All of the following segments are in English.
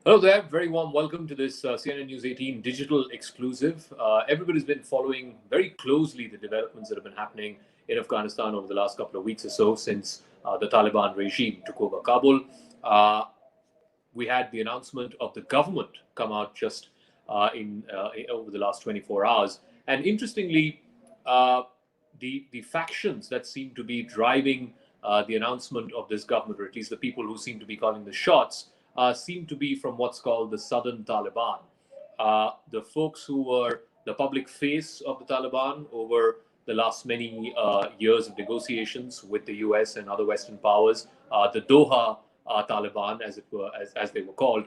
Hello there, very warm welcome to this CNN News 18 digital exclusive. Everybody's been following very closely the developments that have been happening in Afghanistan over the last couple of weeks or so since the Taliban regime took over Kabul. Uh, we had the announcement of the government come out just in over the last 24 hours, and interestingly, uh, the factions that seem to be driving the announcement of this government, or at least the people who seem to be calling the shots, seem to be from what's called the Southern Taliban. The folks who were the public face of the Taliban over the last many years of negotiations with the US and other Western powers, the Doha Taliban, as it were, as they were called,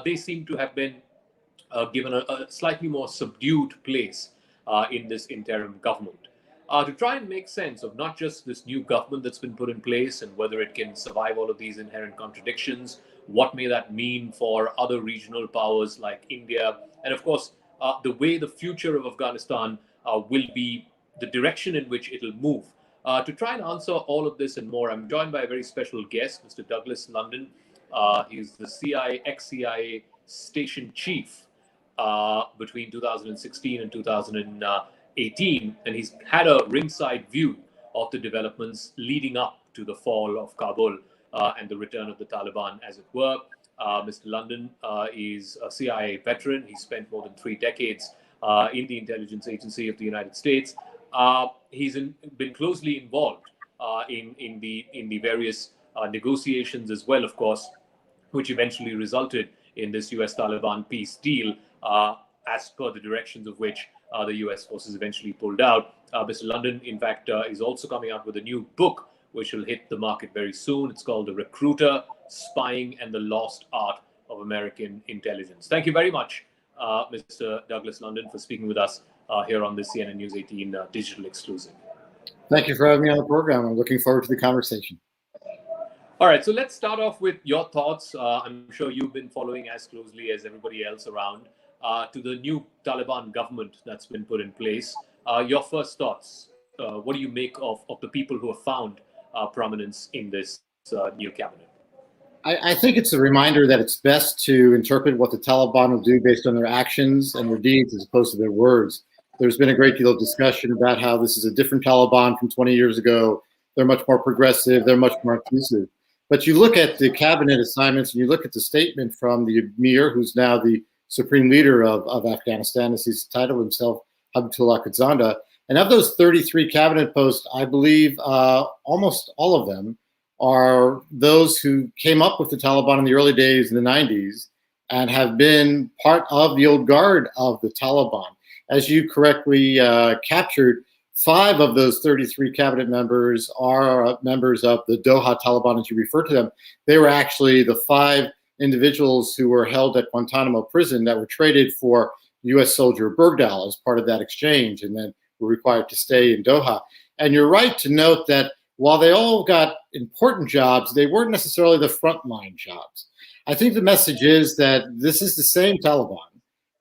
they seem to have been given a slightly more subdued place in this interim government. To try and make sense of not just this new government that's been put in place and whether it can survive all of these inherent contradictions, what may that mean for other regional powers like India, and of course, the way the future of Afghanistan will be, the direction in which it'll move. To try and answer all of this and more, I'm joined by a very special guest, Mr. Douglas London. He's the CIA, ex-CIA station chief between 2016 and 2018, and he's had a ringside view of the developments leading up to the fall of Kabul and the return of the Taliban, as it were. Mr. London is a CIA veteran. He spent more than 3 decades in the intelligence agency of the United States. He's been closely involved in the various negotiations as well, of course, which eventually resulted in this US Taliban peace deal, as per the directions of which the US forces eventually pulled out. Mr. London, in fact, is also coming out with a new book which will hit the market very soon. It's called The Recruiter, Spying and the Lost Art of American Intelligence. Thank you very much, Mr. Douglas London, for speaking with us here on this CNN News 18 digital exclusive. Thank you for having me on the program. I'm looking forward to the conversation. All right, so let's start off with your thoughts. I'm sure you've been following as closely as everybody else around to the new Taliban government that's been put in place. Your first thoughts. What do you make of the people who have found prominence in this new cabinet? I think it's a reminder that it's best to interpret what the Taliban will do based on their actions and their deeds as opposed to their words. There's been a great deal of discussion about how this is a different Taliban from 20 years ago. They're much more progressive. They're much more inclusive. But you look at the cabinet assignments and you look at the statement from the Emir, who's now the supreme leader of Afghanistan, as he's titled himself, Habibullah Khazanda. And of those 33 cabinet posts, I believe almost all of them are those who came up with the Taliban in the early days in the 90s and have been part of the old guard of the Taliban. As you correctly captured, 5 of those 33 cabinet members are members of the Doha Taliban, as you refer to them. They were actually the 5 individuals who were held at Guantanamo prison that were traded for U.S. soldier Bergdahl as part of that exchange, and then were required to stay in Doha. And you're right to note that while they all got important jobs, they weren't necessarily the frontline jobs. I think the message is that this is the same Taliban.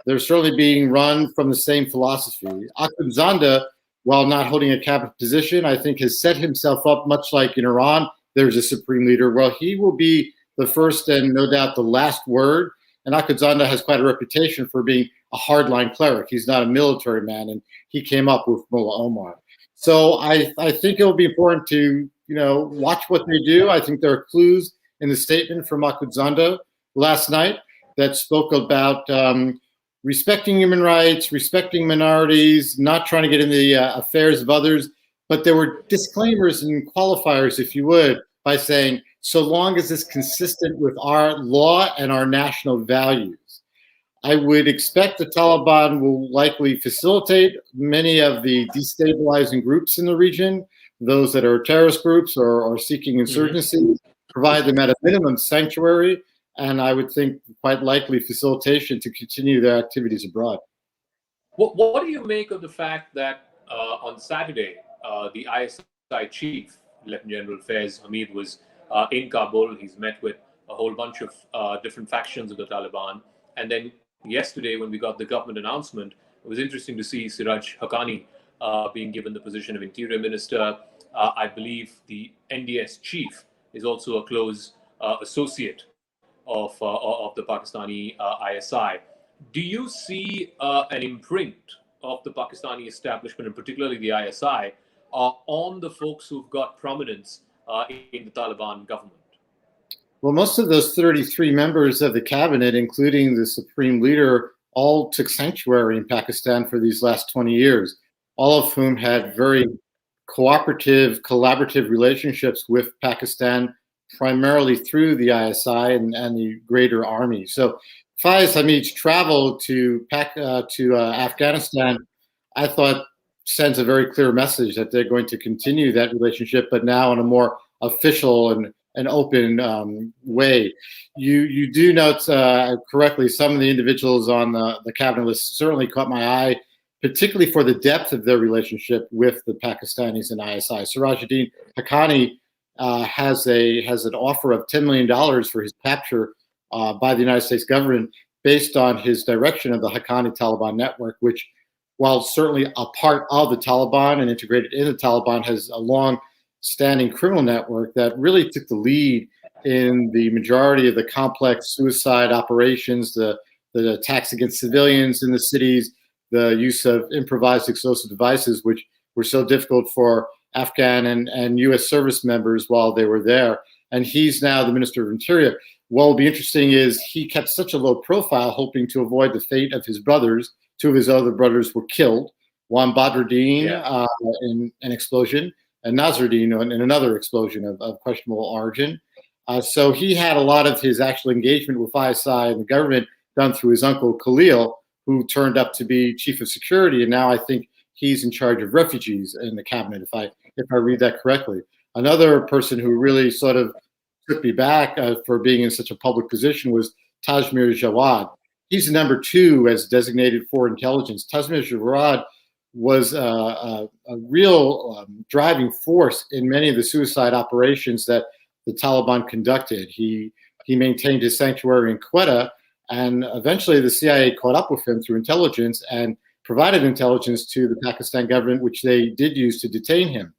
They're certainly being run from the same philosophy. Akhundzada, while not holding a cabinet position, I think has set himself up much like in Iran, there's a supreme leader. Well, he will be the first and no doubt the last word. And Akhundzada has quite a reputation for being a hardline cleric. He's not a military man, and he came up with Mullah Omar. So I think it will be important to watch what they do. I think there are clues in the statement from Akhundzada last night that spoke about respecting human rights, respecting minorities, not trying to get in the affairs of others. But there were disclaimers and qualifiers, if you would, by saying, so long as it's consistent with our law and our national values. I would expect the Taliban will likely facilitate many of the destabilizing groups in the region, those that are terrorist groups or seeking insurgency, provide them at a minimum sanctuary, and I would think quite likely facilitation to continue their activities abroad. What do you make of the fact that on Saturday, the ISI chief, Lieutenant General Faiz Hamid, was in Kabul? He's met with a whole bunch of different factions of the Taliban. And then yesterday, when we got the government announcement, it was interesting to see Siraj Haqqani being given the position of Interior Minister. I believe the NDS chief is also a close associate of the Pakistani ISI. Do you see an imprint of the Pakistani establishment, and particularly the ISI, on the folks who've got prominence in the Taliban government? Well, most of those 33 members of the cabinet, including the supreme leader, all took sanctuary in Pakistan for these last 20 years, all of whom had very cooperative, collaborative relationships with Pakistan, primarily through the ISI and the greater army. So Faiz Hamid's travel to Afghanistan, I thought, sends a very clear message that they're going to continue that relationship, but now in a more official and an open way. You do note correctly some of the individuals on the cabinet list certainly caught my eye, particularly for the depth of their relationship with the Pakistanis and ISI. Sirajuddin Haqqani has an offer of $10 million for his capture by the United States government based on his direction of the Haqqani Taliban network, which, while certainly a part of the Taliban and integrated in the Taliban, has a long-standing criminal network that really took the lead in the majority of the complex suicide operations, the attacks against civilians in the cities, the use of improvised explosive devices, which were so difficult for Afghan and U.S. service members while they were there. And he's now the Minister of Interior. What will be interesting is he kept such a low profile, hoping to avoid the fate of his brothers. Two of his other brothers were killed. One, Badruddin, in an explosion, and Nasruddin in another explosion of questionable origin. So he had a lot of his actual engagement with ISI and the government done through his uncle Khalil, who turned up to be chief of security, and now I think he's in charge of refugees in the cabinet, if I read that correctly. Another person who really sort of took me back for being in such a public position was Tajmir Jawad. He's the number 2 as designated for intelligence. Tajmir Jawad was a real driving force in many of the suicide operations that the Taliban conducted. He maintained his sanctuary in Quetta, and eventually the CIA caught up with him through intelligence and provided intelligence to the Pakistan government, which they did use to detain him.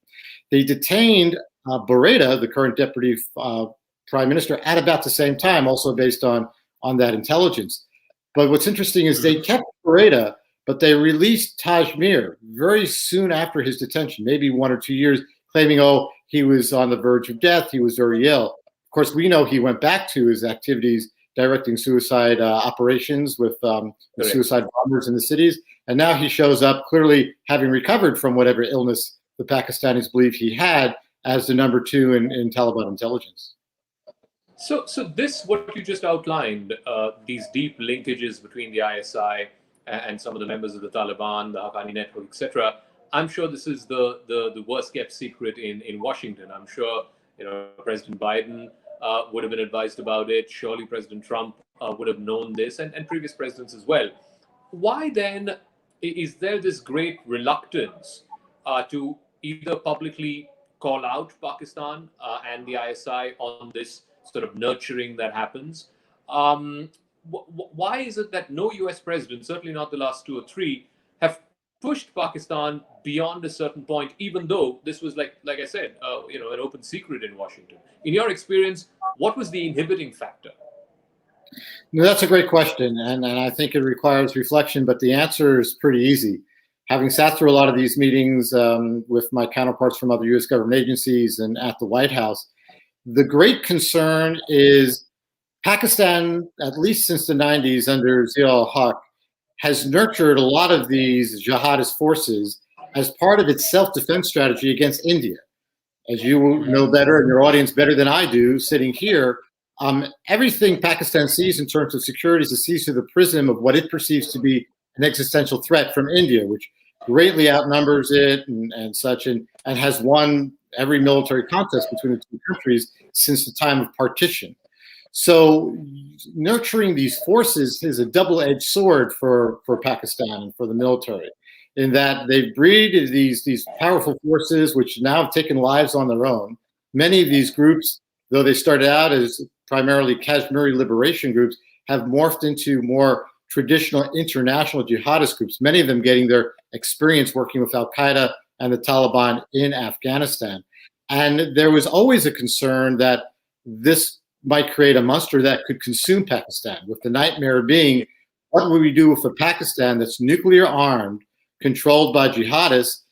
They detained Bureda, the current deputy prime minister, at about the same time, also based on that intelligence. But what's interesting is they kept Bureda, but they released Tajmir very soon after his detention, maybe 1 or 2 years, claiming, he was on the verge of death, he was very ill. Of course, we know he went back to his activities directing suicide operations with suicide bombers in the cities. And now he shows up clearly having recovered from whatever illness the Pakistanis believe he had as the number 2 in Taliban intelligence. So this, what you just outlined, these deep linkages between the ISI and some of the members of the Taliban, the Haqqani network, etc. I'm sure this is the worst kept secret in Washington. I'm sure President Biden would have been advised about it. Surely President Trump would have known this, and previous presidents as well. Why then is there this great reluctance to either publicly call out Pakistan and the ISI on this sort of nurturing that happens? Why is it that no US president, certainly not the last 2 or 3, have pushed Pakistan beyond a certain point, even though this was like I said, an open secret in Washington? In your experience, what was the inhibiting factor? No, that's a great question, and I think it requires reflection, but the answer is pretty easy. Having sat through a lot of these meetings with my counterparts from other U.S. government agencies and at the White House, the great concern is Pakistan, at least since the 90s under Zia-ul-Haq, has nurtured a lot of these jihadist forces as part of its self-defense strategy against India. As you know better, and your audience better than I do, sitting here, everything Pakistan sees in terms of security is sees through the prism of what it perceives to be an existential threat from India, which greatly outnumbers it and such, and has won every military contest between the two countries since the time of partition. So nurturing these forces is a double-edged sword for Pakistan and for the military, in that they breed these powerful forces which now have taken lives on their own. Many of these groups, though they started out as primarily Kashmiri liberation groups, have morphed into more traditional international jihadist groups, many of them getting their experience working with Al-Qaeda and the Taliban in Afghanistan. And there was always a concern that this might create a monster that could consume Pakistan, with the nightmare being, what would we do with a Pakistan that's nuclear armed, controlled by jihadists,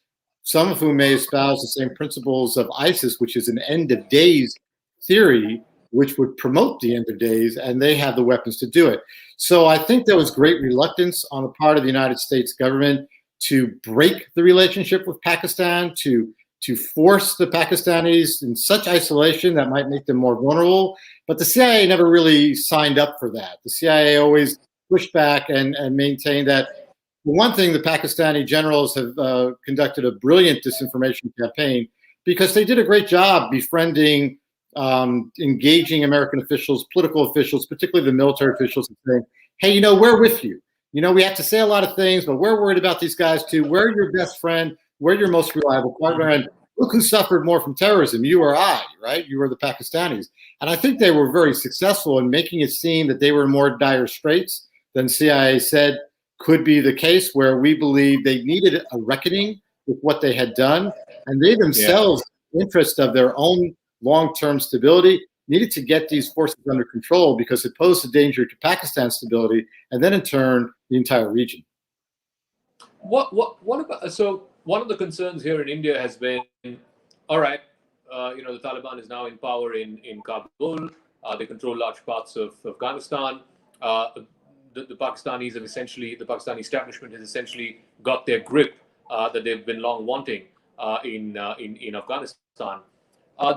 some of whom may espouse the same principles of ISIS, which is an end of days theory, which would promote the end of days, and they have the weapons to do it. So I think there was great reluctance on the part of the United States government to break the relationship with Pakistan, to force the Pakistanis in such isolation that might make them more vulnerable. But the CIA never really signed up for that. The CIA always pushed back and maintained that, for one thing, the Pakistani generals have conducted a brilliant disinformation campaign because they did a great job befriending, engaging American officials, political officials, particularly the military officials, and saying, hey, we're with you. We have to say a lot of things, but we're worried about these guys too. We're your best friend. We're your most reliable partner. And look who suffered more from terrorism, you or I, right? You were the Pakistanis. And I think they were very successful in making it seem that they were in more dire straits than CIA said could be the case, where we believe they needed a reckoning with what they had done. And they themselves, in the interest of their own long-term stability, needed to get these forces under control because it posed a danger to Pakistan's stability and then in turn the entire region. What about, so one of the concerns here in India has been, all right, the Taliban is now in power in Kabul. They control large parts of Afghanistan. The Pakistanis have essentially, the Pakistani establishment has essentially got their grip that they've been long wanting in Afghanistan.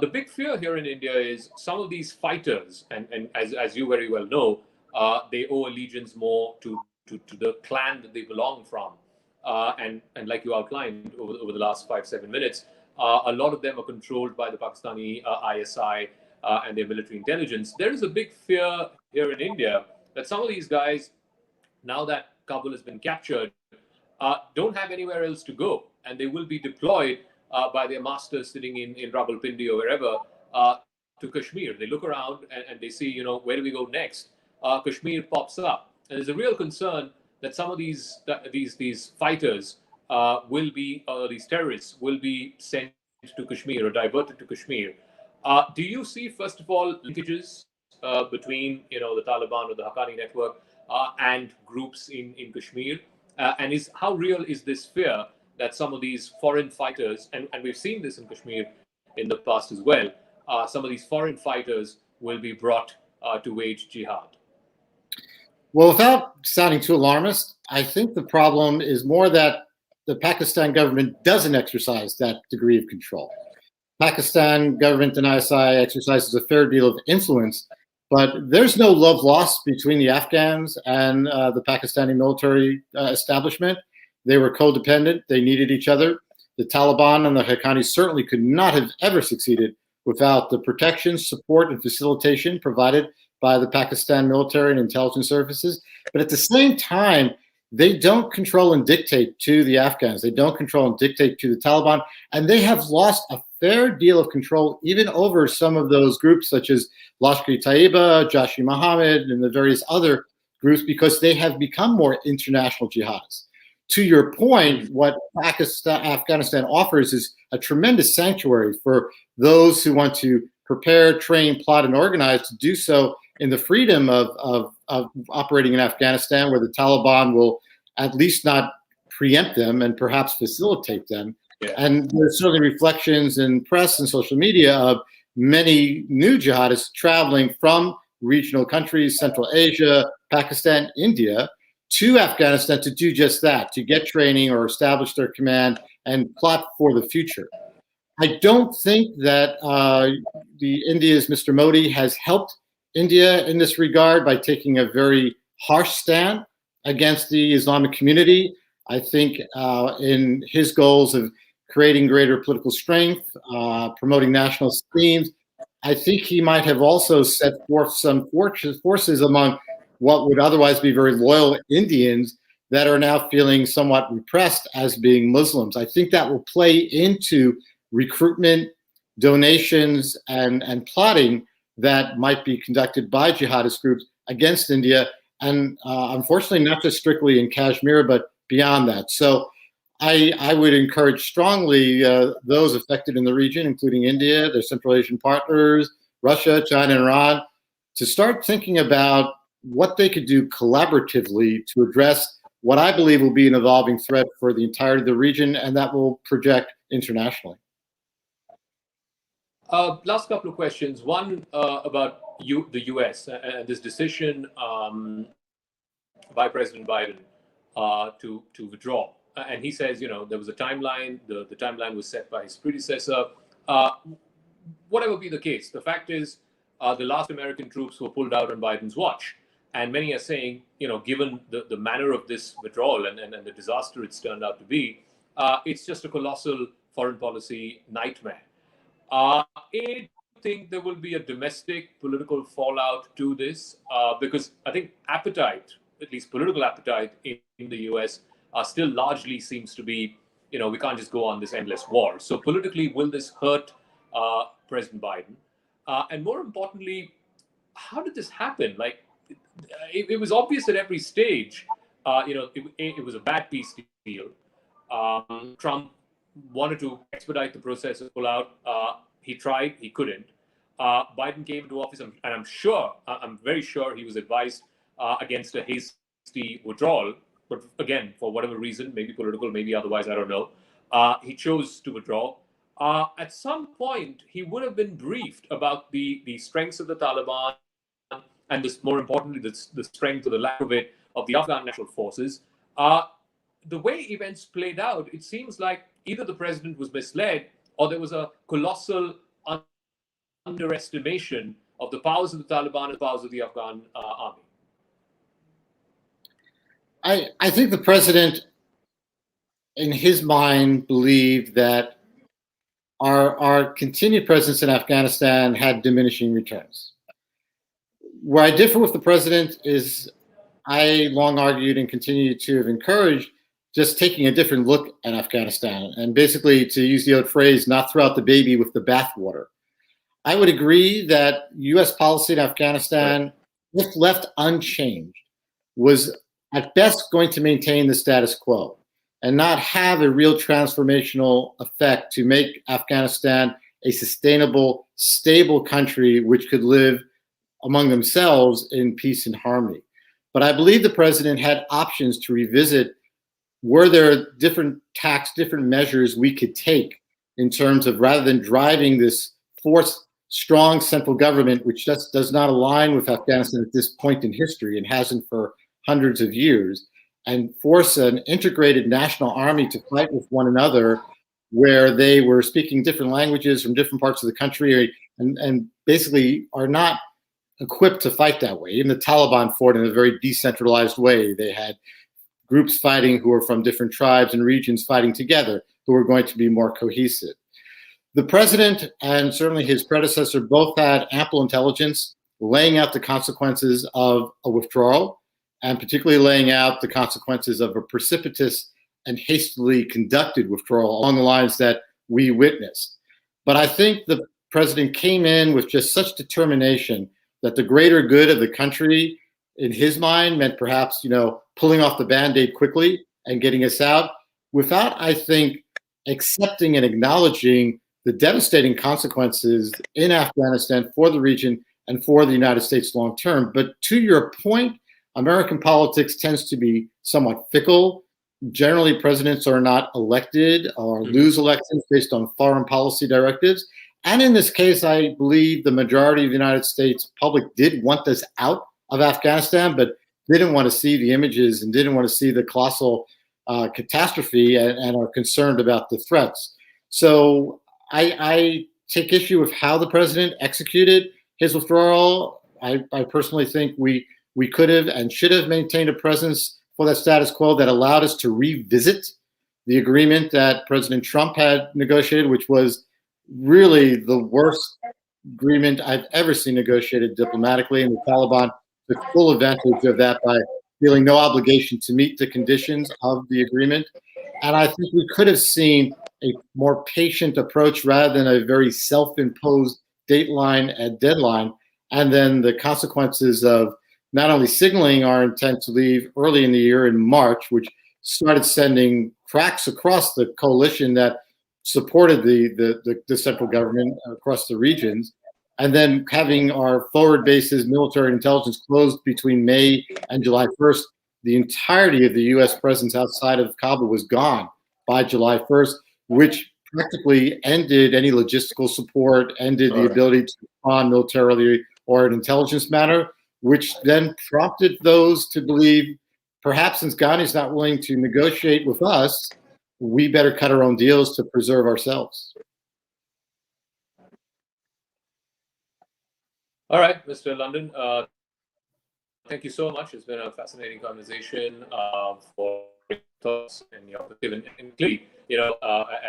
The big fear here in India is some of these fighters, and as you very well know, they owe allegiance more to the clan that they belong from. And like you outlined over the last 5-7 minutes, a lot of them are controlled by the Pakistani ISI and their military intelligence. There is a big fear here in India that some of these guys, now that Kabul has been captured, don't have anywhere else to go, and they will be deployed by their masters sitting in Rawalpindi or wherever to Kashmir. They look around and they see, where do we go next? Kashmir pops up, and there's a real concern that some of these fighters will be, these terrorists will be sent to Kashmir or diverted to Kashmir. Do you see, first of all, linkages between the Taliban or the Haqqani network and groups in Kashmir? And how real is this fear that some of these foreign fighters, and we've seen this in Kashmir in the past as well, some of these foreign fighters will be brought to wage jihad? Well, without sounding too alarmist, I think the problem is more that the Pakistan government doesn't exercise that degree of control. Pakistan government and ISI exercises a fair deal of influence, but there's no love lost between the Afghans and the Pakistani military establishment. They were codependent. They needed each other. The Taliban and the Haqqanis certainly could not have ever succeeded without the protection, support, and facilitation provided by the Pakistan military and intelligence services. But at the same time, they don't control and dictate to the Afghans. They don't control and dictate to the Taliban. And they have lost a fair deal of control even over some of those groups, such as Lashkar-e-Taiba, Jaish-e-Mohammed, and the various other groups, because they have become more international jihadists. To your point, what Afghanistan offers is a tremendous sanctuary for those who want to prepare, train, plot, and organize to do so in the freedom of operating in Afghanistan, where the Taliban will at least not preempt them and perhaps facilitate them. Yeah. And there's certainly reflections in press and social media of many new jihadists traveling from regional countries, Central Asia, Pakistan, India, to Afghanistan to do just that, to get training or establish their command and plot for the future. I don't think that India's Mr. Modi has helped India in this regard by taking a very harsh stand against the Islamic community. I think in his goals of creating greater political strength, promoting nationalist themes, I think he might have also set forth some forces among what would otherwise be very loyal Indians that are now feeling somewhat repressed as being Muslims. I think that will play into recruitment, donations, and plotting that might be conducted by jihadist groups against India, and unfortunately not just strictly in Kashmir, but beyond that. So I would encourage strongly those affected in the region, including India, their Central Asian partners, Russia, China, and Iran, to start thinking about what they could do collaboratively to address what I believe will be an evolving threat for the entirety of the region, and that will project internationally. Last couple of questions. One about the U.S. and this decision by President Biden to withdraw. And he says, there was a timeline. The timeline was set by his predecessor. Whatever be the case, the fact is, the last American troops were pulled out on Biden's watch. And many are saying, given the manner of this withdrawal and the disaster it's turned out to be, it's just a colossal foreign policy nightmare. I think there will be a domestic political fallout to this because I think appetite, at least political appetite in the US, still largely seems to be, we can't just go on this endless war. So politically, will this hurt President Biden? And more importantly, how did this happen? Like, it was obvious at every stage, it was a bad peace deal. Trump wanted to expedite the process of pull out. He tried, he couldn't. Biden came into office, and I'm very sure he was advised against a hasty withdrawal. But again, for whatever reason, maybe political, maybe otherwise, I don't know, he chose to withdraw. At some point, he would have been briefed about the strengths of the Taliban and more importantly, the strength or the lack of it of the Afghan national forces. The way events played out, it seems like either the president was misled or there was a colossal underestimation of the powers of the Taliban and the powers of the Afghan army. I think the president, in his mind, believed that our continued presence in Afghanistan had diminishing returns. Where I differ with the president is I long argued and continue to have encouraged just taking a different look at Afghanistan and basically, to use the old phrase, not throw out the baby with the bathwater. I would agree that U.S. policy in Afghanistan, if left unchanged, was at best going to maintain the status quo and not have a real transformational effect to make Afghanistan a sustainable, stable country which could live among themselves in peace and harmony. But I believe the president had options to revisit. Were there different different measures we could take in terms of, rather than driving this forced, strong central government, which just does not align with Afghanistan at this point in history and hasn't for hundreds of years, and force an integrated national army to fight with one another where they were speaking different languages from different parts of the country and basically are not equipped to fight that way. Even the Taliban fought in a very decentralized way. They had groups fighting who were from different tribes and regions fighting together who were going to be more cohesive. The president and certainly his predecessor both had ample intelligence laying out the consequences of a withdrawal, and particularly laying out the consequences of a precipitous and hastily conducted withdrawal along the lines that we witnessed. But I think the president came in with just such determination that the greater good of the country, in his mind, meant perhaps, pulling off the Band-Aid quickly and getting us out without, I think, accepting and acknowledging the devastating consequences in Afghanistan for the region and for the United States long term. But to your point, American politics tends to be somewhat fickle. Generally, presidents are not elected or lose elections based on foreign policy directives. And in this case, I believe the majority of the United States public did want us out of Afghanistan, but didn't want to see the images and didn't want to see the colossal catastrophe and are concerned about the threats. So I take issue with how the president executed his withdrawal. I personally think we could have and should have maintained a presence for that status quo that allowed us to revisit the agreement that President Trump had negotiated, which was really the worst agreement I've ever seen negotiated diplomatically, and the Taliban took full advantage of that by feeling no obligation to meet the conditions of the agreement. And I think we could have seen a more patient approach rather than a very self-imposed dateline and deadline, and then the consequences of not only signaling our intent to leave early in the year in March, which started sending cracks across the coalition that supported the central government across the regions, and then having our forward bases, military intelligence closed between May and July 1st, the entirety of the U.S. presence outside of Kabul was gone by July 1st, which practically ended any logistical support, ended the ability to respond militarily or in intelligence matter, which then prompted those to believe, perhaps since Ghani's not willing to negotiate with us, we better cut our own deals to preserve ourselves. All right, Mr. London, thank you so much. It's been a fascinating conversation for your thoughts and your perspective. And clearly,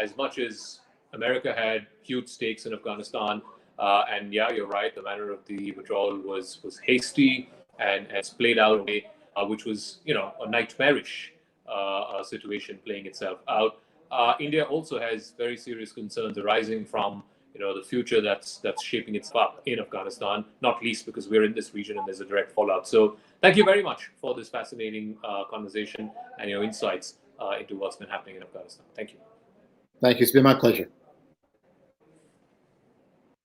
as much as America had huge stakes in Afghanistan, and yeah, you're right, the manner of the withdrawal was hasty and it's played out in a way which was, a nightmarish situation playing itself out. India also has very serious concerns arising from the future that's shaping itself up in Afghanistan, not least because we're in this region and there's a direct fallout. So thank you very much for this fascinating conversation and your insights into what's been happening in Afghanistan. Thank you. Thank you. It's been my pleasure.